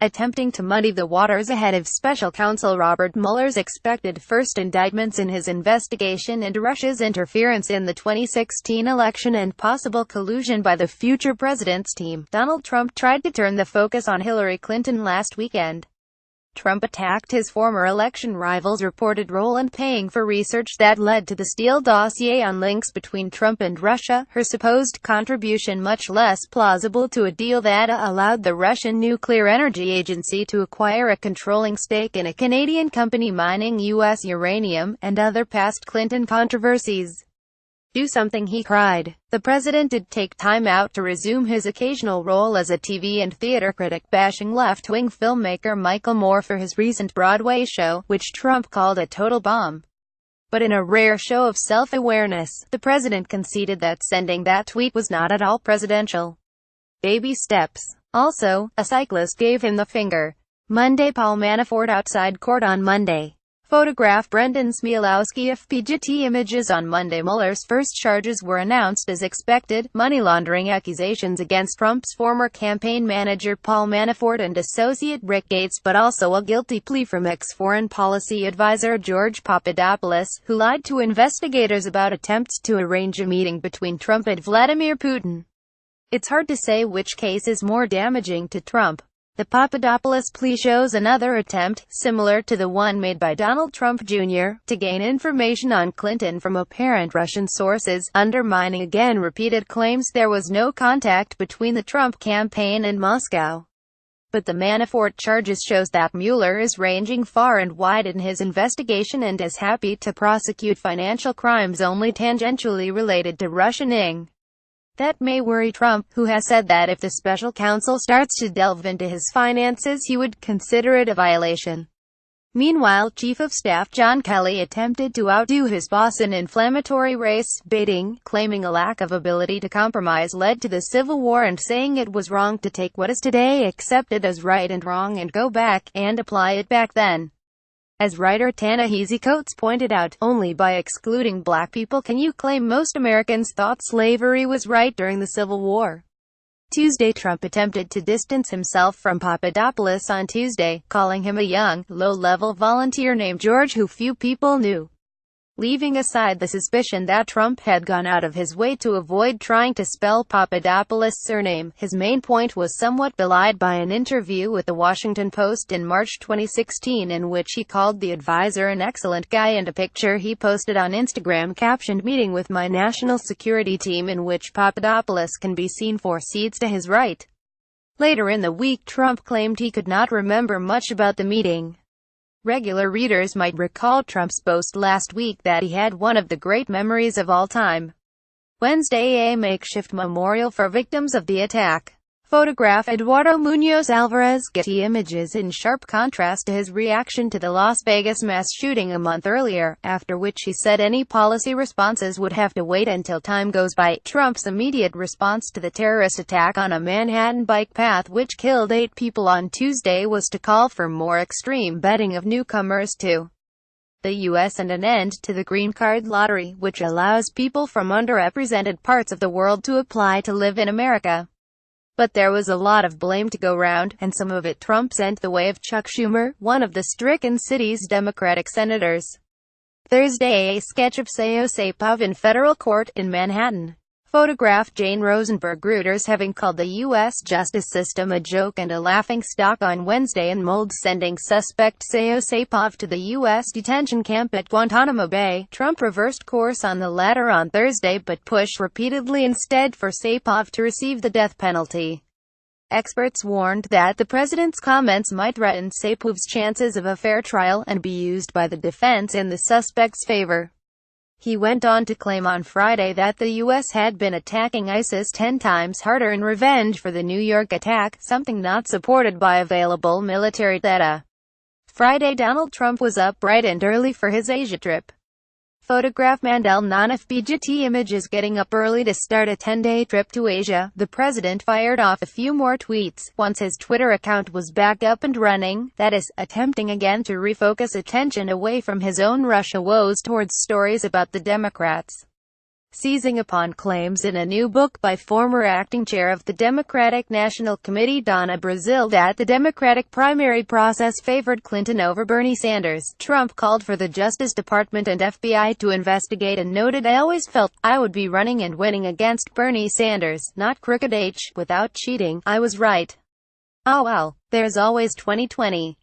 attempting to muddy the waters ahead of special counsel Robert Mueller's expected first indictments in his investigation into Russia's interference in the 2016 election and possible collusion by the future president's team. Donald Trump tried to turn the focus on Hillary Clinton last weekend. Trump attacked his former election rival's reported role in paying for research that led to the Steele dossier on links between Trump and Russia, her supposed contribution much less plausible to a deal that allowed the Russian Nuclear Energy Agency to acquire a controlling stake in a Canadian company mining U.S. uranium, and other past Clinton controversies. "Do something," he cried. The president did take time out to resume his occasional role as a TV and theater critic, bashing left-wing filmmaker Michael Moore for his recent Broadway show, which Trump called a total bomb. But in a rare show of self-awareness, the president conceded that sending that tweet was not at all presidential. Baby steps. Also, a cyclist gave him the finger. Monday. Paul Manafort outside court on Monday. Photograph Brendan Smielowski. FPGT images on Monday. Mueller's first charges were announced as expected: money laundering accusations against Trump's former campaign manager Paul Manafort and associate Rick Gates, but also a guilty plea from ex-foreign policy advisor George Papadopoulos, who lied to investigators about attempts to arrange a meeting between Trump and Vladimir Putin. It's hard to say which case is more damaging to Trump. The Papadopoulos plea shows another attempt, similar to the one made by Donald Trump Jr., to gain information on Clinton from apparent Russian sources, undermining again repeated claims there was no contact between the Trump campaign and Moscow. But the Manafort charges shows that Mueller is ranging far and wide in his investigation and is happy to prosecute financial crimes only tangentially related to Russianing. That may worry Trump, who has said that if the special counsel starts to delve into his finances he would consider it a violation. Meanwhile, Chief of Staff John Kelly attempted to outdo his boss in inflammatory race baiting, claiming a lack of ability to compromise led to the Civil War and saying it was wrong to take what is today accepted as right and wrong and go back and apply it back then. As writer Ta-Nehisi Coates pointed out, only by excluding black people can you claim most Americans thought slavery was right during the Civil War. Tuesday. Trump attempted to distance himself from Papadopoulos on Tuesday, calling him a young, low-level volunteer named George who few people knew. Leaving aside the suspicion that Trump had gone out of his way to avoid trying to spell Papadopoulos' surname, his main point was somewhat belied by an interview with The Washington Post in March 2016 in which he called the advisor an excellent guy, and a picture he posted on Instagram captioned "Meeting with my national security team," in which Papadopoulos can be seen 4 seats to his right. Later in the week, Trump claimed he could not remember much about the meeting. Regular readers might recall Trump's boast last week that he had one of the great memories of all time. Wednesday. A makeshift memorial for victims of the attack. Photograph Eduardo Muñoz Alvarez. Getty images in sharp contrast to his reaction to the Las Vegas mass shooting a month earlier, after which he said any policy responses would have to wait until time goes by. Trump's immediate response to the terrorist attack on a Manhattan bike path which killed 8 people on Tuesday was to call for more extreme vetting of newcomers to the U.S. and an end to the green card lottery, which allows people from underrepresented parts of the world to apply to live in America. But there was a lot of blame to go round, and some of it Trump sent the way of Chuck Schumer, one of the stricken city's Democratic senators. Thursday. A sketch of Saipov in federal court in Manhattan. Photograph Jane Rosenberg. Reuters having called the U.S. justice system a joke and a laughingstock on Wednesday and mulled sending suspect Saipov to the U.S. detention camp at Guantanamo Bay. Trump reversed course on the latter on Thursday but pushed repeatedly instead for Saipov to receive the death penalty. Experts warned that the president's comments might threaten Saipov's chances of a fair trial and be used by the defense in the suspect's favor. He went on to claim on Friday that the U.S. had been attacking ISIS 10 times harder in revenge for the New York attack, something not supported by available military data. Friday. Donald Trump was up bright and early for his Asia trip. Photograph Mandel non-FPGT images. Getting up early to start a 10-day trip to Asia, the president fired off a few more tweets, once his Twitter account was back up and running, that is, attempting again to refocus attention away from his own Russia woes towards stories about the Democrats. Seizing upon claims in a new book by former acting chair of the Democratic National Committee Donna Brazile that the Democratic primary process favored Clinton over Bernie Sanders, Trump called for the Justice Department and FBI to investigate and noted, "I always felt I would be running and winning against Bernie Sanders, not crooked without cheating. I was right. Oh well, there's always 2020.